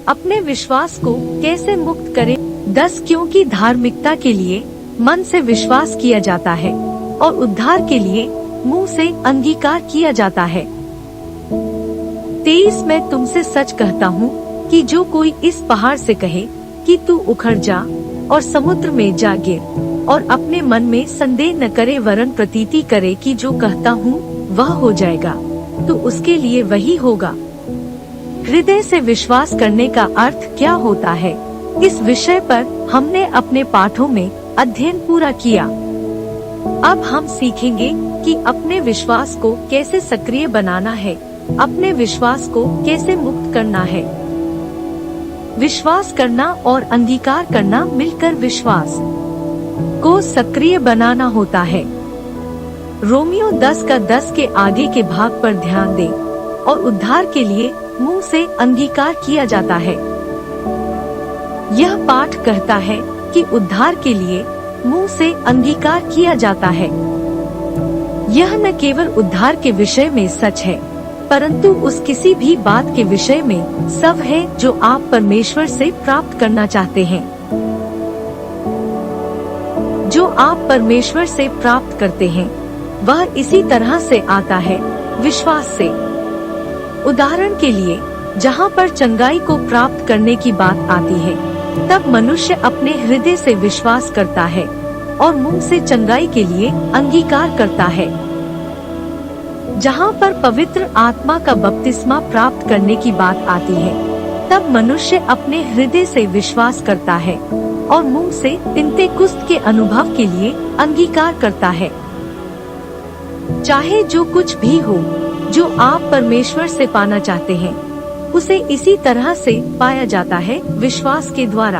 अपने विश्वास को कैसे मुक्त करें। 10 क्योंकि धार्मिकता के लिए मन से विश्वास किया जाता है और उद्धार के लिए मुंह से अंगीकार किया जाता है। 23 मैं तुमसे सच कहता हूँ कि जो कोई इस पहाड़ से कहे कि तू उखड़ जा और समुद्र में जा गिर और अपने मन में संदेह न करे वरन प्रतीति करे कि जो कहता हूँ वह हो जाएगा, तो उसके लिए वही होगा। हृदय से विश्वास करने का अर्थ क्या होता है, इस विषय पर हमने अपने पाठों में अध्ययन पूरा किया। अब हम सीखेंगे कि अपने विश्वास को कैसे सक्रिय बनाना है, अपने विश्वास को कैसे मुक्त करना है। विश्वास करना और अंगीकार करना मिलकर विश्वास को सक्रिय बनाना होता है। रोमियो 10 का 10 के आगे के भाग पर ध्यान दें। और उद्धार के लिए मुंह से अंगीकार किया जाता है। यह पाठ कहता है कि उद्धार के लिए मुंह से अंगीकार किया जाता है। यह न केवल उद्धार के विषय में सच है, परंतु उस किसी भी बात के विषय में सब है जो आप परमेश्वर से प्राप्त करना चाहते हैं। जो आप परमेश्वर से प्राप्त करते हैं वह इसी तरह से आता है, विश्वास से। उदाहरण के लिए, जहाँ पर चंगाई को प्राप्त करने की बात आती है, तब मनुष्य अपने हृदय से विश्वास करता है और मुंह से चंगाई के लिए अंगीकार करता है। जहाँ पर पवित्र आत्मा का बपतिस्मा प्राप्त करने की बात आती है, तब मनुष्य अपने हृदय से विश्वास करता है और मुंह से पिन्तेकुस्त के अनुभव के लिए अंगीकार करता है। चाहे जो कुछ भी हो जो आप परमेश्वर से पाना चाहते हैं, उसे इसी तरह से पाया जाता है, विश्वास के द्वारा।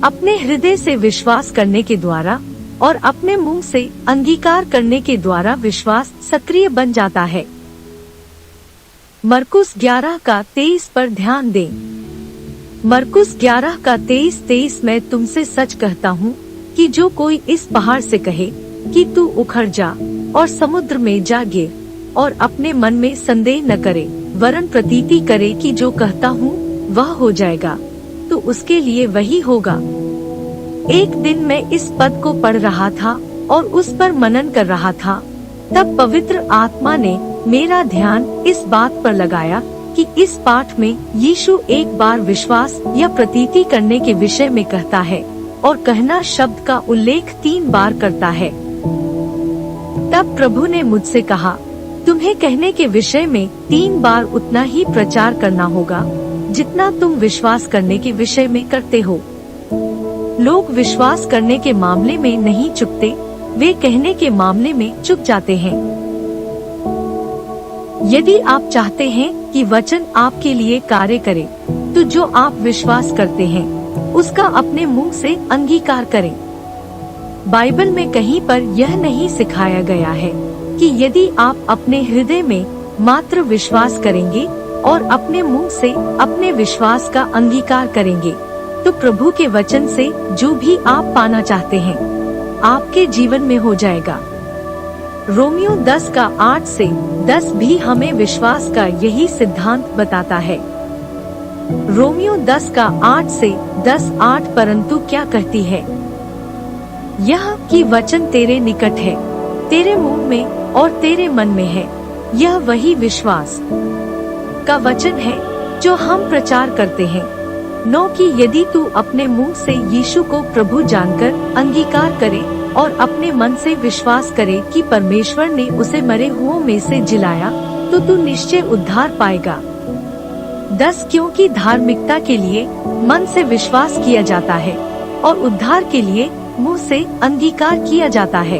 अपने हृदय से विश्वास करने के द्वारा और अपने मुंह से अंगीकार करने के द्वारा विश्वास सक्रिय बन जाता है। मरकुस 11 का 23 पर ध्यान दें। मरकुस 11 का 23 मैं तुमसे सच कहता हूँ कि जो कोई इस पहाड़ से कहे कि तू उखड़ जा और समुद्र में जा गिर और अपने मन में संदेह न करे वरन प्रतीति करे कि जो कहता हूँ वह हो जाएगा, तो उसके लिए वही होगा। एक दिन मैं इस पद को पढ़ रहा था और उस पर मनन कर रहा था, तब पवित्र आत्मा ने मेरा ध्यान इस बात पर लगाया कि इस पाठ में यीशु एक बार विश्वास या प्रतीति करने के विषय में कहता है और कहना शब्द का उल्लेख 3 बार करता है। तब प्रभु ने मुझसे कहा, तुम्हें कहने के विषय में 3 बार उतना ही प्रचार करना होगा जितना तुम विश्वास करने के विषय में करते हो। लोग विश्वास करने के मामले में नहीं चुकते, वे कहने के मामले में चुक जाते हैं। यदि आप चाहते हैं कि वचन आपके लिए कार्य करे, तो जो आप विश्वास करते हैं उसका अपने मुंह से अंगीकार करें। बाइबल में कहीं पर यह नहीं सिखाया गया है कि यदि आप अपने हृदय में मात्र विश्वास करेंगे और अपने मुंह से अपने विश्वास का अंगीकार करेंगे, तो प्रभु के वचन से जो भी आप पाना चाहते हैं आपके जीवन में हो जाएगा। रोमियो 10 का 8 से 10 भी हमें विश्वास का यही सिद्धांत बताता है। रोमियो 10 का 8 से 10:8 परंतु क्या कहती है? यह कि वचन तेरे निकट है, तेरे मुंह में और तेरे मन में है। यह वही विश्वास का वचन है जो हम प्रचार करते हैं। 9 कि यदि तू अपने मुंह से यीशु को प्रभु जानकर अंगीकार करे और अपने मन से विश्वास करे कि परमेश्वर ने उसे मरे हुओं में से जिलाया, तो तू निश्चय उद्धार पाएगा। 10 क्योंकि धार्मिकता के लिए मन से विश्वास किया जाता है और उद्धार के लिए मुंह से अंगीकार किया जाता है।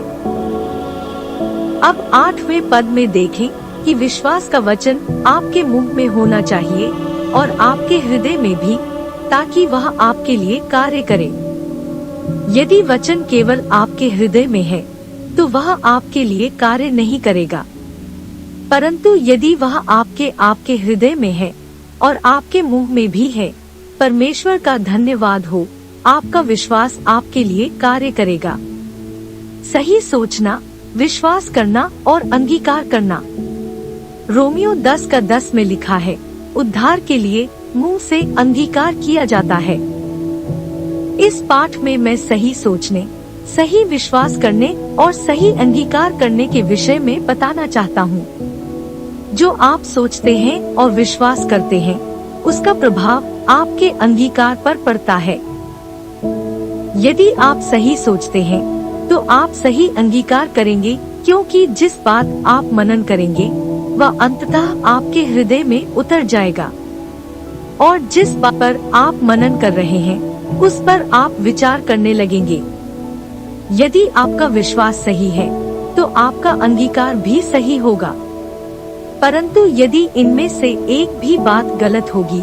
अब 8वें पद में देखें कि विश्वास का वचन आपके मुंह में होना चाहिए और आपके हृदय में भी, ताकि वह आपके लिए कार्य करे। यदि वचन केवल आपके हृदय में है तो वह आपके लिए कार्य नहीं करेगा, परंतु यदि वह आपके हृदय में है और आपके मुंह में भी है, परमेश्वर का धन्यवाद हो, आपका विश्वास आपके लिए कार्य करेगा। सही सोचना, विश्वास करना और अंगीकार करना। रोमियो 10 का 10 में लिखा है, उद्धार के लिए मुंह से अंगीकार किया जाता है। इस पाठ में मैं सही सोचने, सही विश्वास करने और सही अंगीकार करने के विषय में बताना चाहता हूँ। जो आप सोचते हैं और विश्वास करते हैं, उसका प्रभाव आपके अंगीकार पर पड़ता है। यदि आप सही सोचते हैं, तो आप सही अंगीकार करेंगे, क्योंकि जिस बात आप मनन करेंगे वह अंततः आपके हृदय में उतर जाएगा। और जिस बात पर आप मनन कर रहे हैं, उस पर आप विचार करने लगेंगे। यदि आपका विश्वास सही है, तो आपका अंगीकार भी सही होगा। परंतु यदि इनमें से एक भी बात गलत होगी,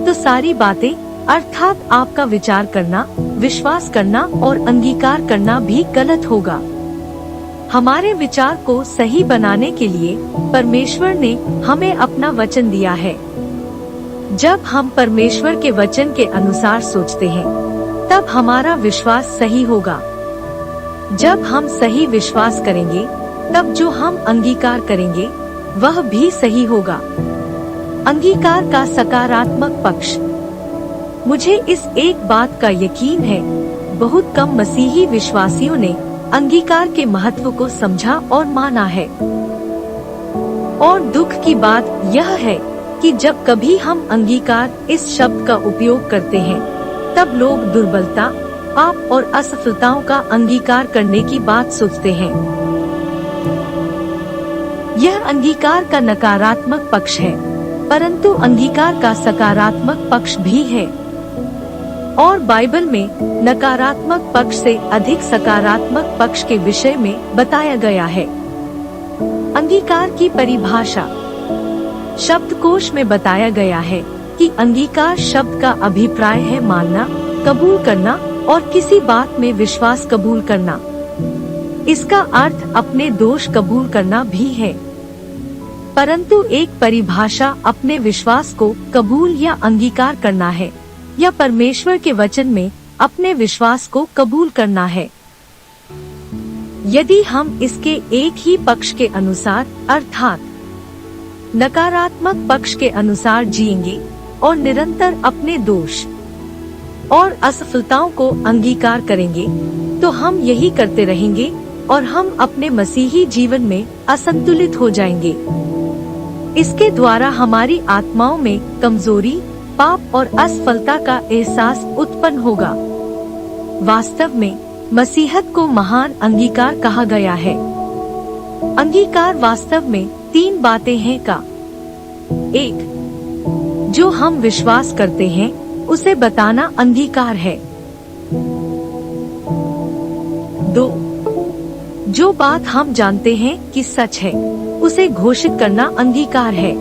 तो सारी बातें अर्थात आपका विचार करना, विश्वास करना और अंगीकार करना भी गलत होगा। हमारे विचार को सही बनाने के लिए परमेश्वर ने हमें अपना वचन दिया है। जब हम परमेश्वर के वचन के अनुसार सोचते हैं, तब हमारा विश्वास सही होगा। जब हम सही विश्वास करेंगे, तब जो हम अंगीकार करेंगे वह भी सही होगा। अंगीकार का सकारात्मक पक्ष। मुझे इस एक बात का यकीन है, बहुत कम मसीही विश्वासियों ने अंगीकार के महत्व को समझा और माना है। और दुख की बात यह है कि जब कभी हम अंगीकार इस शब्द का उपयोग करते हैं, तब लोग दुर्बलता, पाप और असफलताओं का अंगीकार करने की बात सोचते हैं। यह अंगीकार का नकारात्मक पक्ष है, परंतु अंगीकार का सकारात्मक पक्ष भी है। और बाइबल में नकारात्मक पक्ष से अधिक सकारात्मक पक्ष के विषय में बताया गया है। अंगीकार की परिभाषा। शब्दकोश में बताया गया है कि अंगीकार शब्द का अभिप्राय है मानना, कबूल करना और किसी बात में विश्वास कबूल करना। इसका अर्थ अपने दोष कबूल करना भी है। परंतु एक परिभाषा अपने विश्वास को कबूल या अंगीकार करना है, या परमेश्वर के वचन में अपने विश्वास को कबूल करना है। यदि हम इसके एक ही पक्ष के अनुसार अर्थात नकारात्मक पक्ष के अनुसार जिएंगे और निरंतर अपने दोष और असफलताओं को अंगीकार करेंगे, तो हम यही करते रहेंगे और हम अपने मसीही जीवन में असंतुलित हो जाएंगे। इसके द्वारा हमारी आत्माओं में कमजोरी, पाप और असफलता का एहसास उत्पन्न होगा। वास्तव में मसीहत को महान अंगीकार कहा गया है। अंगीकार वास्तव में 3 बातें हैं का। 1. जो हम विश्वास करते हैं उसे बताना अंगीकार है। 2. जो बात हम जानते हैं कि सच है, उसे घोषित करना अंगीकार है।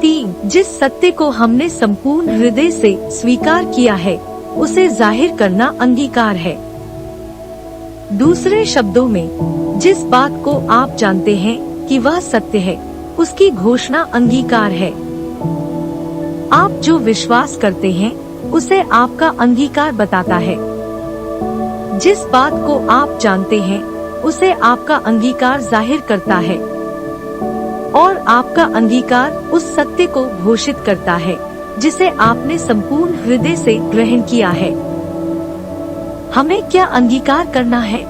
3. जिस सत्य को हमने संपूर्ण हृदय से स्वीकार किया है, उसे जाहिर करना अंगीकार है। दूसरे शब्दों में, जिस बात को आप जानते हैं कि वह सत्य है, उसकी घोषणा अंगीकार है। आप जो विश्वास करते हैं, उसे आपका अंगीकार बताता है। जिस बात को आप जानते हैं, उसे आपका अंगीकार जाहिर करता है, और आपका अंगीकार उस सत्य को घोषित करता है जिसे आपने संपूर्ण हृदय से ग्रहण किया है। हमें क्या अंगीकार करना है?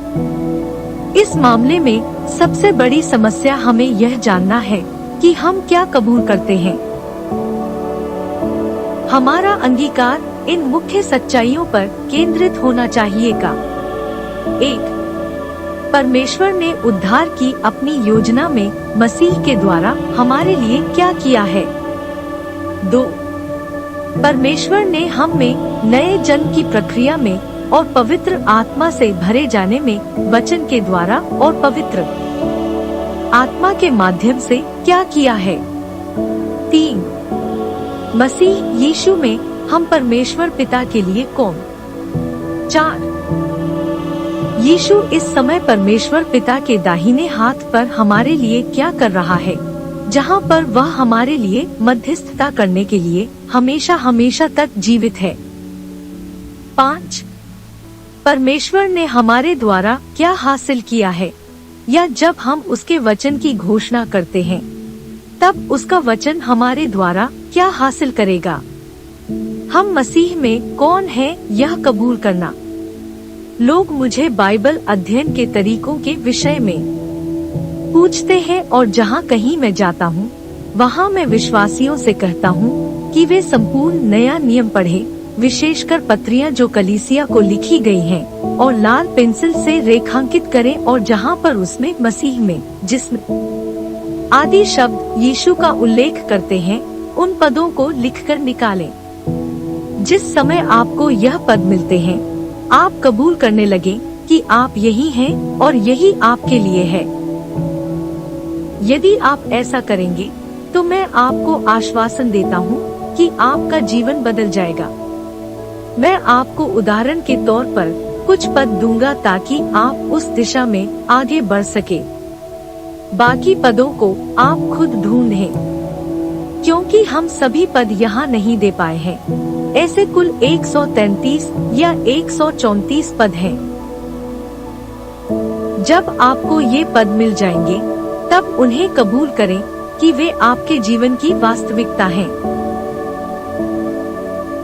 इस मामले में सबसे बड़ी समस्या हमें यह जानना है कि हम क्या कबूल करते हैं। हमारा अंगीकार इन मुख्य सच्चाइयों पर केंद्रित होना चाहिए का। 1. परमेश्वर ने उद्धार की अपनी योजना में मसीह के द्वारा हमारे लिए क्या किया है। 2. परमेश्वर ने हम में नए जन्म की प्रक्रिया में और पवित्र आत्मा से भरे जाने में वचन के द्वारा और पवित्र आत्मा के माध्यम से क्या किया है। 3. मसीह यीशु में हम परमेश्वर पिता के लिए कौन। 4. यीशु इस समय परमेश्वर पिता के दाहिने हाथ पर हमारे लिए क्या कर रहा है, जहाँ पर वह हमारे लिए मध्यस्थता करने के लिए हमेशा हमेशा तक जीवित है। 5. परमेश्वर ने हमारे द्वारा क्या हासिल किया है, या जब हम उसके वचन की घोषणा करते हैं, तब उसका वचन हमारे द्वारा क्या हासिल करेगा? हम मसीह में कौन हैं यह कबूल करना। लोग मुझे बाइबल अध्ययन के तरीकों के विषय में पूछते हैं और जहाँ कहीं मैं जाता हूँ वहाँ मैं विश्वासियों से कहता हूँ कि वे संपूर्ण नया नियम पढ़ें, विशेषकर पत्रियां जो कलीसिया को लिखी गई हैं, और लाल पेंसिल से रेखांकित करें और जहाँ पर उसमें मसीह में, जिसमें आदि शब्द यीशु का उल्लेख करते हैं, उन पदों को लिखकर निकालें। जिस समय आपको यह पद मिलते हैं, आप कबूल करने लगे कि आप यही हैं और यही आपके लिए है। यदि आप ऐसा करेंगे तो मैं आपको आश्वासन देता हूँ कि आपका जीवन बदल जाएगा। मैं आपको उदाहरण के तौर पर कुछ पद दूंगा ताकि आप उस दिशा में आगे बढ़ सके। बाकी पदों को आप खुद ढूंढें, क्योंकि हम सभी पद यहाँ नहीं दे पाए हैं। ऐसे कुल 133 या 134 पद हैं। जब आपको ये पद मिल जाएंगे, तब उन्हें कबूल करें कि वे आपके जीवन की वास्तविकता हैं।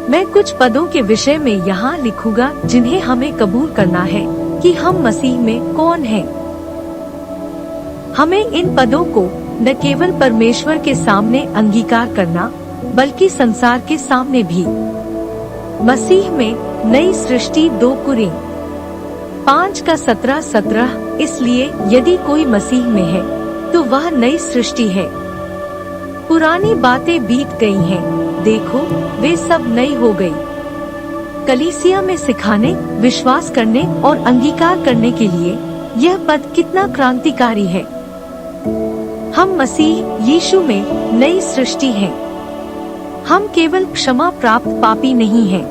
मैं कुछ पदों के विषय में यहाँ लिखूंगा जिन्हें हमें कबूल करना है कि हम मसीह में कौन हैं। हमें इन पदों को न केवल परमेश्वर के सामने अंगीकार करना, बल्कि संसार के सामने भी। मसीह में नई सृष्टि 2 कुरिन्थियों 5:17। इसलिए यदि कोई मसीह में है तो वह नई सृष्टि है। पुरानी बातें बीत गई हैं, देखो वे सब नई हो गई। कलीसिया में सिखाने, विश्वास करने और अंगीकार करने के लिए यह पद कितना क्रांतिकारी है। हम मसीह यीशु में नई सृष्टि हैं। हम केवल क्षमा प्राप्त पापी नहीं हैं।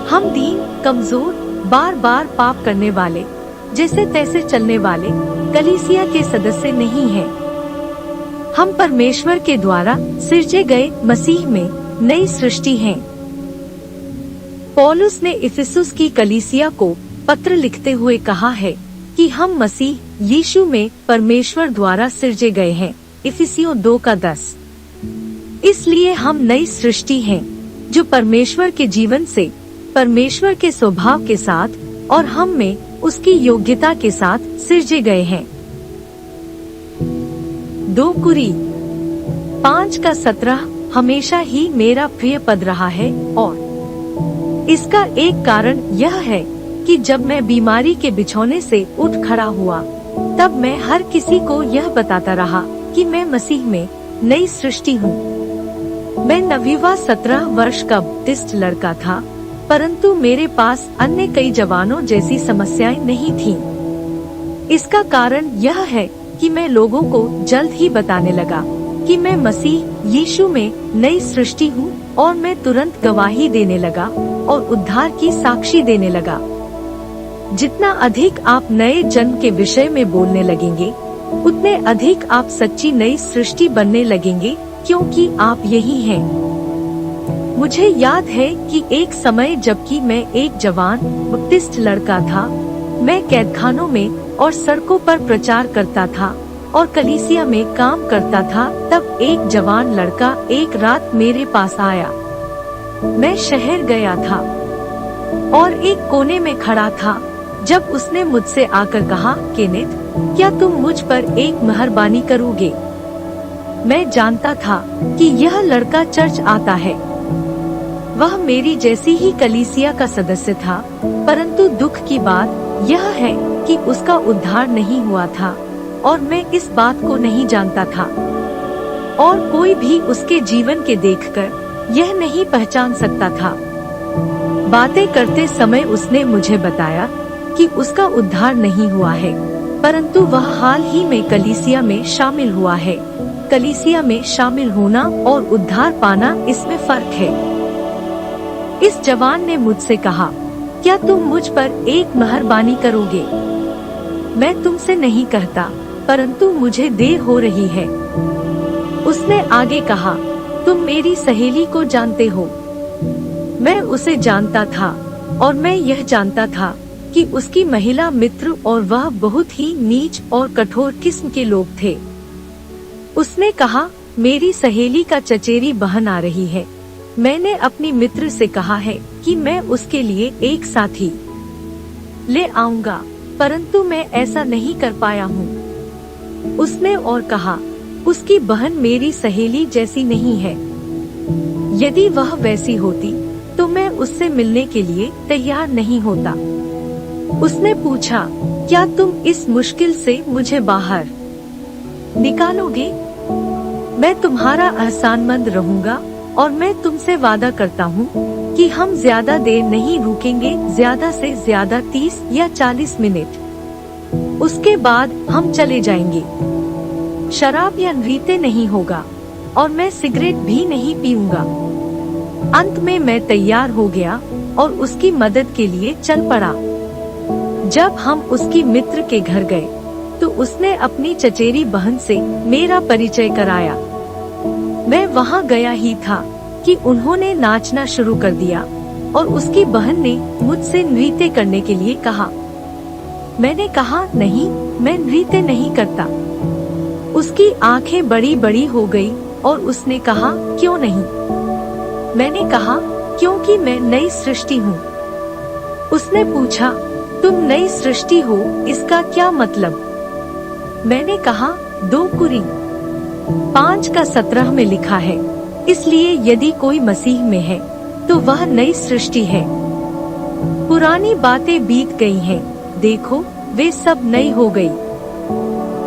हम दीन, कमजोर, बार बार पाप करने वाले, जैसे तैसे चलने वाले कलीसिया के सदस्य नहीं हैं। हम परमेश्वर के द्वारा सिरजे गए मसीह में नई सृष्टि हैं। पौलुस ने इफिसुस की कलीसिया को पत्र लिखते हुए कहा है कि हम मसीह यीशु में परमेश्वर द्वारा सिरजे गए हैं। इफिसियों 2:10। इसलिए हम नई सृष्टि हैं जो परमेश्वर के जीवन से, परमेश्वर के स्वभाव के साथ और हम में उसकी योग्यता के साथ सिरजे गए हैं। 2 कुरिन्थियों 5:17 हमेशा ही मेरा प्रिय पद रहा है, और इसका एक कारण यह है कि जब मैं बीमारी के बिछौने से उठ खड़ा हुआ, तब मैं हर किसी को यह बताता रहा कि मैं मसीह में नई सृष्टि हूँ। मैं नवीवा 17 वर्ष का बपतिस्म लड़का था, परंतु मेरे पास अन्य कई जवानों जैसी समस्याएं नहीं थीं। इसका कारण यह है कि मैं लोगों को जल्द ही बताने लगा कि मैं मसीह यीशु में नई सृष्टि हूँ, और मैं तुरंत गवाही देने लगा और उद्धार की साक्षी देने लगा। जितना अधिक आप नए जन्म के विषय में बोलने लगेंगे, उतने अधिक आप सच्ची नई सृष्टि बनने लगेंगे, क्योंकि आप यही हैं। मुझे याद है कि एक समय जबकि मैं एक जवान बपतिस्म लड़का था, मैं कैदखानों में और सड़कों पर प्रचार करता था और कलीसिया में काम करता था। तब एक जवान लड़का एक रात मेरे पास आया। मैं शहर गया था और एक कोने में खड़ा था जब उसने मुझसे आकर कहा, केनेथ, क्या तुम मुझ पर एक मेहरबानी करोगे? मैं जानता था कि यह लड़का चर्च आता है। वह मेरी जैसी ही कलीसिया का सदस्य था, परंतु दुख की बात यह है कि उसका उद्धार नहीं हुआ था और मैं इस बात को नहीं जानता था, और कोई भी उसके जीवन के देखकर यह नहीं पहचान सकता था। बातें करते समय उसने मुझे बताया कि उसका उद्धार नहीं हुआ है, परंतु वह हाल ही में कलीसिया में शामिल हुआ है। कलीसिया में शामिल होना और उद्धार पाना, इसमें फर्क है। इस जवान ने मुझसे कहा, क्या तुम मुझ पर एक मेहरबानी करोगे? मैं तुमसे नहीं कहता, परंतु मुझे देर हो रही है। उसने आगे कहा, तुम मेरी सहेली को जानते हो। मैं उसे जानता था और मैं यह जानता था कि उसकी महिला मित्र और वह बहुत ही नीच और कठोर किस्म के लोग थे। उसने कहा, मेरी सहेली का चचेरी बहन आ रही है। मैंने अपनी मित्र से कहा है कि मैं उसके लिए एक साथी ले आऊंगा, परंतु मैं ऐसा नहीं कर पाया हूँ। उसने और कहा, उसकी बहन मेरी सहेली जैसी नहीं है। यदि वह वैसी होती तो मैं उससे मिलने के लिए तैयार नहीं होता। उसने पूछा, क्या तुम इस मुश्किल से मुझे बाहर निकालोगे? मैं तुम्हारा एहसानमंद रहूंगा और मैं तुमसे वादा करता हूँ कि हम ज्यादा देर नहीं रुकेंगे, ज्यादा से ज्यादा 30 या 40 मिनट। उसके बाद हम चले जाएंगे। शराब या नृत्य नहीं होगा और मैं सिगरेट भी नहीं पीऊंगा। अंत में मैं तैयार हो गया और उसकी मदद के लिए चल पड़ा। जब हम उसकी मित्र के घर गए तो उसने अपनी चचेरी बहन से मेरा परिचय कराया। मैं वहाँ गया ही था कि उन्होंने नाचना शुरू कर दिया और उसकी बहन ने मुझसे नृत्य करने के लिए कहा। मैंने कहा, नहीं, मैं नृत्य नहीं करता। उसकी आंखें बड़ी बड़ी हो गई और उसने कहा, क्यों नहीं? मैंने कहा, क्योंकि मैं नई सृष्टि हूँ। उसने पूछा, तुम नई सृष्टि हो, इसका क्या मतलब? मैंने कहा, 2 कुरिन्थियों 5:17 में लिखा है, इसलिए यदि कोई मसीह में है तो वह नई सृष्टि है। पुरानी बातें बीत गई हैं, देखो वे सब नई हो गई।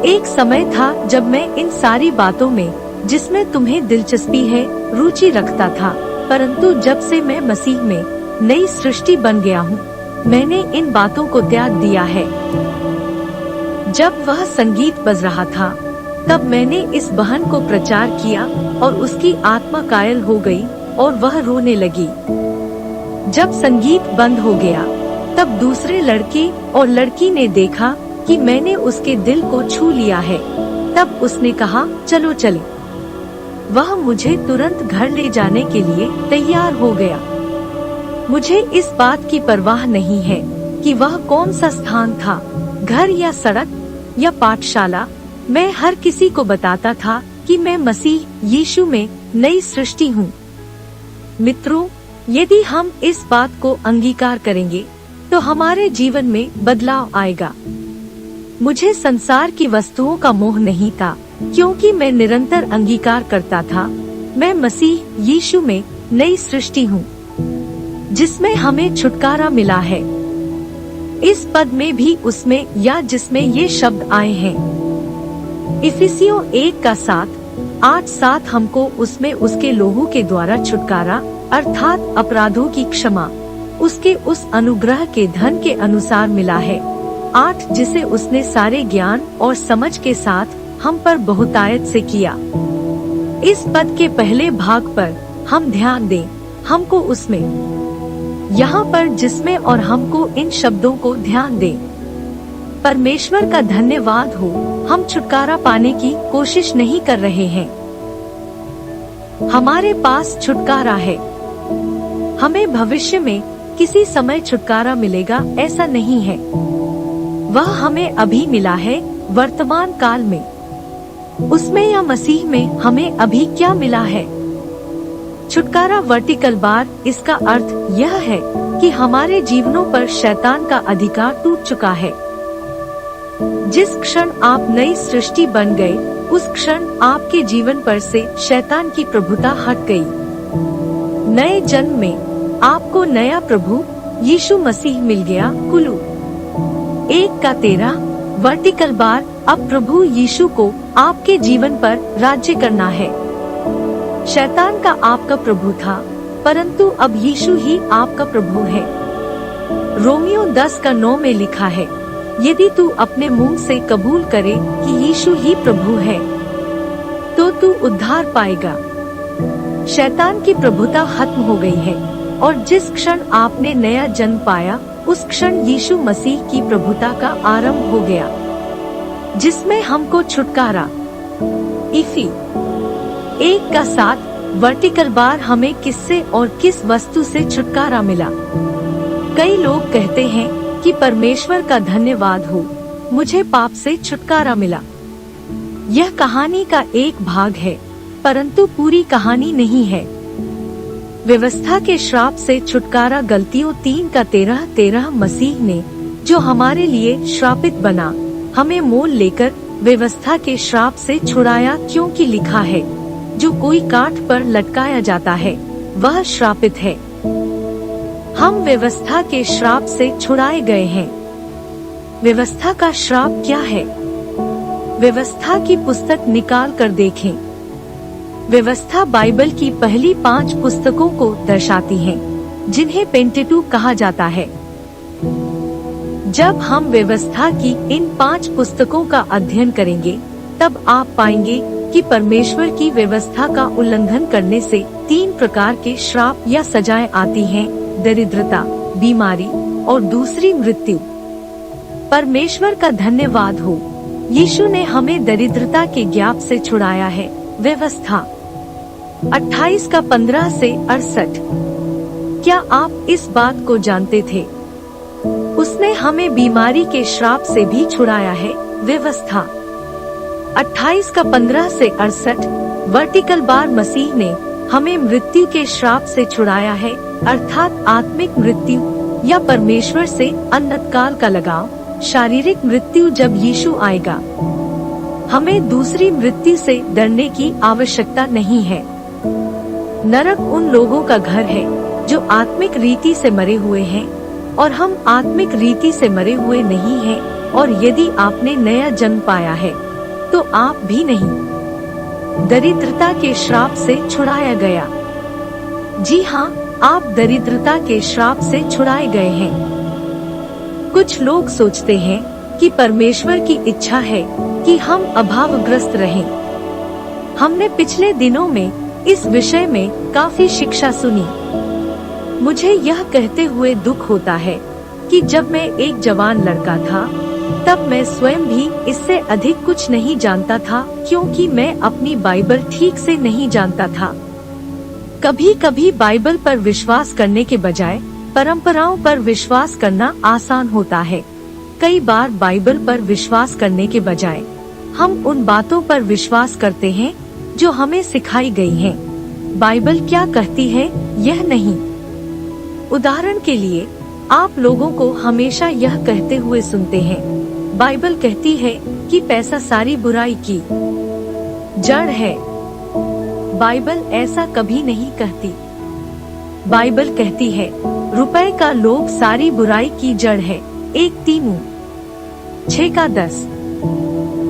एक समय था जब मैं इन सारी बातों में, जिसमें तुम्हें दिलचस्पी है, रुचि रखता था, परंतु जब से मैं मसीह में नई सृष्टि बन गया हूँ, मैंने इन बातों को त्याग दिया है। जब वह संगीत बज रहा था तब मैंने इस बहन को प्रचार किया और उसकी आत्मा कायल हो गई और वह रोने लगी। जब संगीत बंद हो गया तब दूसरे लड़के और लड़की ने देखा कि मैंने उसके दिल को छू लिया है। तब उसने कहा, चलो चले। वह मुझे तुरंत घर ले जाने के लिए तैयार हो गया। मुझे इस बात की परवाह नहीं है कि वह कौन सा स्थान था, घर या सड़क या पाठशाला। मैं हर किसी को बताता था कि मैं मसीह यीशु में नई सृष्टि हूँ। मित्रों, यदि हम इस बात को अंगीकार करेंगे तो हमारे जीवन में बदलाव आएगा। मुझे संसार की वस्तुओं का मोह नहीं था, क्योंकि मैं निरंतर अंगीकार करता था, मैं मसीह यीशु में नई सृष्टि हूँ, जिसमें हमें छुटकारा मिला है। इस पद में भी उसमें या जिसमें ये शब्द आए हैं। इफिसियों 1:7-8 हमको उसमें उसके लोहू के द्वारा छुटकारा अर्थात अपराधों की क्षमा उसके उस अनुग्रह के धन के अनुसार मिला है। 8 जिसे उसने सारे ज्ञान और समझ के साथ हम पर बहुतायत से किया। इस पद के पहले भाग पर हम ध्यान दें, हमको उसमें, यहाँ पर जिसमें और हमको, इन शब्दों को ध्यान दें। परमेश्वर का धन्यवाद हो, हम छुटकारा पाने की कोशिश नहीं कर रहे हैं। हमारे पास छुटकारा है। हमें भविष्य में किसी समय छुटकारा मिलेगा ऐसा नहीं है। वह हमें अभी मिला है, वर्तमान काल में। उसमें या मसीह में हमें अभी क्या मिला है? छुटकारा वर्टिकल बार, इसका अर्थ यह है कि हमारे जीवनों पर शैतान का अधिकार टूट चुका है। जिस क्षण आप नई सृष्टि बन गए, उस क्षण आपके जीवन पर से शैतान की प्रभुता हट गई। नए जन्म में आपको नया प्रभु यीशु मसीह मिल गया। कुलू 1:13 वर्टिकल बार, अब प्रभु यीशु को आपके जीवन पर राज्य करना है। शैतान का आपका प्रभु था, परंतु अब यीशु ही आपका प्रभु है। रोमियो 10:9 में लिखा है, यदि तू अपने मुंह से कबूल करे कि यीशु ही प्रभु है, तो तू उद्धार पाएगा। शैतान की प्रभुता खत्म हो गई है और जिस क्षण आपने नया जन्म पाया, उस क्षण यीशु मसीह की प्रभुता का आरंभ हो गया, जिसमें हमको छुटकारा। इफी 1:7 वर्टिकल बार, हमें किससे और किस वस्तु से छुटकारा मिला? कई लोग कहते हैं कि परमेश्वर का धन्यवाद हो, मुझे पाप से छुटकारा मिला। यह कहानी का एक भाग है, परंतु पूरी कहानी नहीं है। व्यवस्था के श्राप से छुटकारा गलतियों 3 का 13 मसीह ने जो हमारे लिए श्रापित बना, हमें मोल लेकर व्यवस्था के श्राप से छुड़ाया, क्योंकि लिखा है, जो कोई काठ पर लटकाया जाता है वह श्रापित है। हम व्यवस्था के श्राप से छुड़ाए गए हैं। व्यवस्था का श्राप क्या है? व्यवस्था की पुस्तक निकाल कर देखें। व्यवस्था बाइबल की पहली 5 पुस्तकों को दर्शाती है, जिन्हें पेंटेटुक कहा जाता है। जब हम व्यवस्था की इन 5 पुस्तकों का अध्ययन करेंगे, तब आप पाएंगे कि परमेश्वर की व्यवस्था का उल्लंघन करने से 3 प्रकार के श्राप या सजाएं आती हैं: दरिद्रता, बीमारी और दूसरी मृत्यु। परमेश्वर का धन्यवाद हो, यीशु ने हमें दरिद्रता के ज्ञाप से छुड़ाया है। व्यवस्था 28 का 15 से 68। क्या आप इस बात को जानते थे? उसने हमें बीमारी के श्राप से भी छुड़ाया है। व्यवस्था 28 का 15 से 68। वर्टिकल बार मसीह ने हमें मृत्यु के श्राप से छुड़ाया है, अर्थात आत्मिक मृत्यु या परमेश्वर से अनंत काल का लगाव, शारीरिक मृत्यु जब यीशु आएगा। हमें दूसरी मृत्यु से डरने की आवश्यकता नहीं है। नरक उन लोगों का घर है जो आत्मिक रीति से मरे हुए हैं, और हम आत्मिक रीति से मरे हुए नहीं हैं। और यदि आपने नया जन्म पाया है तो आप भी नहीं। दरिद्रता के श्राप से छुड़ाया गया। जी हाँ, आप दरिद्रता के श्राप से छुड़ाए गए हैं। कुछ लोग सोचते हैं कि परमेश्वर की इच्छा है कि हम अभावग्रस्त रहें। हमने पिछले दिनों में इस विषय में काफी शिक्षा सुनी। मुझे यह कहते हुए दुख होता है कि जब मैं एक जवान लड़का था, तब मैं स्वयं भी इससे अधिक कुछ नहीं जानता था, क्योंकि मैं अपनी बाइबल ठीक से नहीं जानता था। कभी कभी बाइबल पर विश्वास करने के बजाय परंपराओं पर विश्वास करना आसान होता है। कई बार बाइबल पर विश्वास करने के बजाय हम उन बातों पर विश्वास करते हैं जो हमें सिखाई गई हैं। बाइबल क्या कहती है यह नहीं। उदाहरण के लिए, आप लोगों को हमेशा यह कहते हुए सुनते हैं, बाइबल कहती है कि पैसा सारी बुराई की जड़ है। बाइबल ऐसा कभी नहीं कहती। बाइबल कहती है, रुपए का लोभ सारी बुराई की जड़ है। 1 तीमू 6 का 10।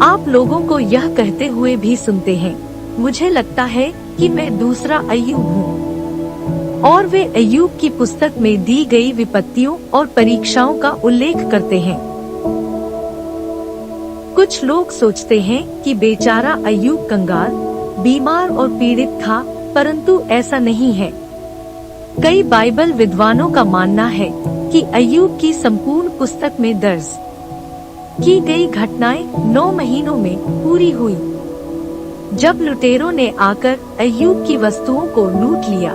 आप लोगों को यह कहते हुए भी सुनते हैं, मुझे लगता है कि मैं दूसरा अय्यूब हूँ, और वे अय्यूब की पुस्तक में दी गई विपत्तियों और परीक्षाओं का उल्लेख करते हैं। कुछ लोग सोचते हैं कि बेचारा अय्यूब कंगाल, बीमार और पीड़ित था, परंतु ऐसा नहीं है। कई बाइबल विद्वानों का मानना है कि अय्यूब की संपूर्ण पुस्तक में दर्ज की गई घटनाएं 9 महीनों में पूरी हुई। जब लुटेरों ने आकर अय्यूब की वस्तुओं को लूट लिया,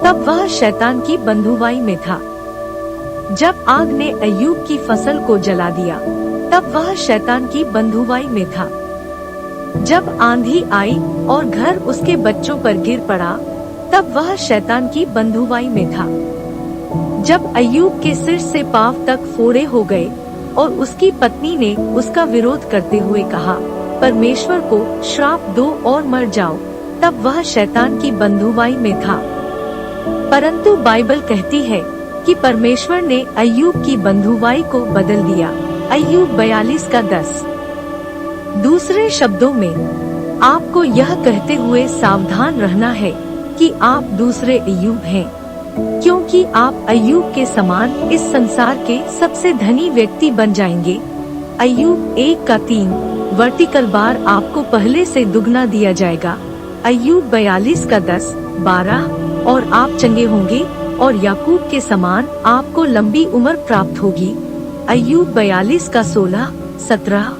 तब वह शैतान की बंधुआई में था। जब आग ने अय्यूब की फसल को जला दिया, तब वह शैतान की बंधुआई में था। जब आंधी आई और घर उसके बच्चों पर गिर पड़ा, तब वह शैतान की बंधुआई में था। जब अय्यूब के सिर से पांव तक फोड़े हो गए और उसकी पत्नी ने उसका विरोध करते हुए कहा, परमेश्वर को श्राप दो और मर जाओ, तब वह शैतान की बंधुआई में था। परंतु बाइबल कहती है कि परमेश्वर ने अय्यूब की बंधुआई को बदल दिया। अय्यूब 42 का 10। दूसरे शब्दों में, आपको यह कहते हुए सावधान रहना है कि आप दूसरे अय्यूब हैं, क्योंकि आप अय्यूब के समान इस संसार के सबसे धनी व्यक्ति बन जाएंगे। अय्यूब 1 का 3। वर्टिकल बार आपको पहले से दुगना दिया जाएगा। अय्यूब 42 का 10, 12। और आप चंगे होंगे और याकूब के समान आपको लंबी उम्र प्राप्त होगी। अय्यूब 42 का 16, 17।